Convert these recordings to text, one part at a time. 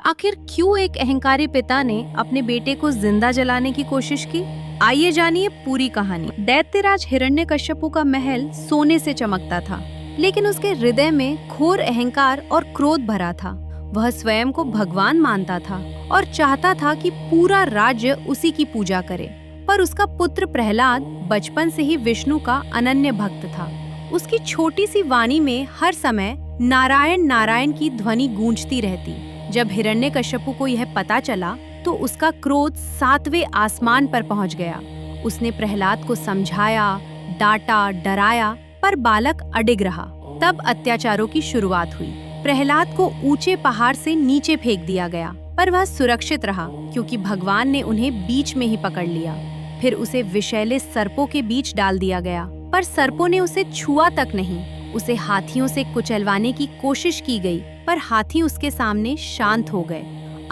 आखिर क्यों एक अहंकारी पिता ने अपने बेटे को जिंदा जलाने की कोशिश की? आइए जानिए पूरी कहानी। दैत्यराज हिरण्यकश्यपु का महल सोने से चमकता था, लेकिन उसके हृदय में घोर अहंकार और क्रोध भरा था। वह स्वयं को भगवान मानता था और चाहता था कि पूरा राज्य उसी की पूजा करे। पर उसका पुत्र प्रहलाद बचपन से ही विष्णु का अनन्य भक्त था। उसकी छोटी सी वाणी में हर समय नारायण नारायण की ध्वनि गूंजती रहती। जब हिरण्यकश्यपु को यह पता चला तो उसका क्रोध 7वें आसमान पर पहुंच गया। उसने प्रहलाद को समझाया, डांटा, डराया, पर बालक अडिग रहा। तब अत्याचारों की शुरुआत हुई। प्रहलाद को ऊंचे पहाड़ से नीचे फेंक दिया गया, पर वह सुरक्षित रहा क्योंकि भगवान ने उन्हें बीच में ही पकड़ लिया। फिर उसे विषैले सर्पों के बीच डाल दिया गया, पर सर्पों ने उसे छुआ तक नहीं। उसे हाथियों से कुचलवाने की कोशिश की गई, पर हाथी उसके सामने शांत हो गए।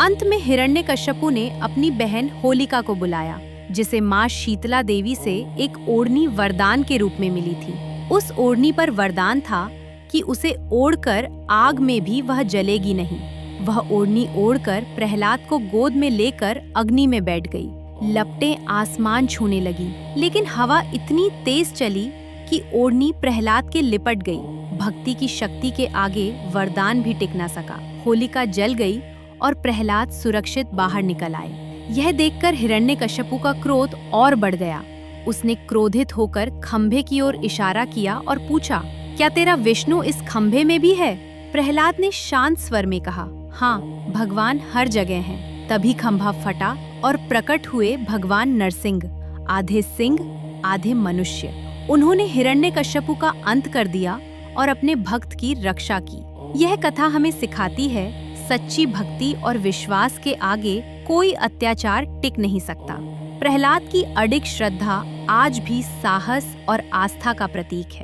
अंत में हिरण्यकश्यपु ने अपनी बहन होलिका को बुलाया, जिसे माँ शीतला देवी से एक ओढ़नी वरदान के रूप में मिली थी। उस ओढ़नी पर वरदान था कि उसे ओढ़कर आग में भी वह जलेगी नहीं। वह ओढ़नी ओढ़कर प्रहलाद को गोद में लेकर अग्नि में बैठ गई। लपटें आसमान छूने लगी, लेकिन हवा इतनी तेज चली कि ओढ़नी प्रहलाद के लिपट गई। भक्ति की शक्ति के आगे वरदान भी टिक न सका। होलिका जल गई और प्रहलाद सुरक्षित बाहर निकल आए। यह देखकर हिरण्यकश्यपु का क्रोध और बढ़ गया। उसने क्रोधित होकर खंभे की ओर इशारा किया और पूछा, क्या तेरा विष्णु इस खंभे में भी है? प्रहलाद ने शांत स्वर में कहा, हाँ, भगवान हर जगह हैं। तभी खंभा फटा और प्रकट हुए भगवान नरसिंह, आधे सिंह आधे मनुष्य। उन्होंने हिरण्यकश्यपु का अंत कर दिया और अपने भक्त की रक्षा की। यह कथा हमें सिखाती है, सच्ची भक्ति और विश्वास के आगे कोई अत्याचार टिक नहीं सकता। प्रहलाद की अडिग श्रद्धा आज भी साहस और आस्था का प्रतीक है।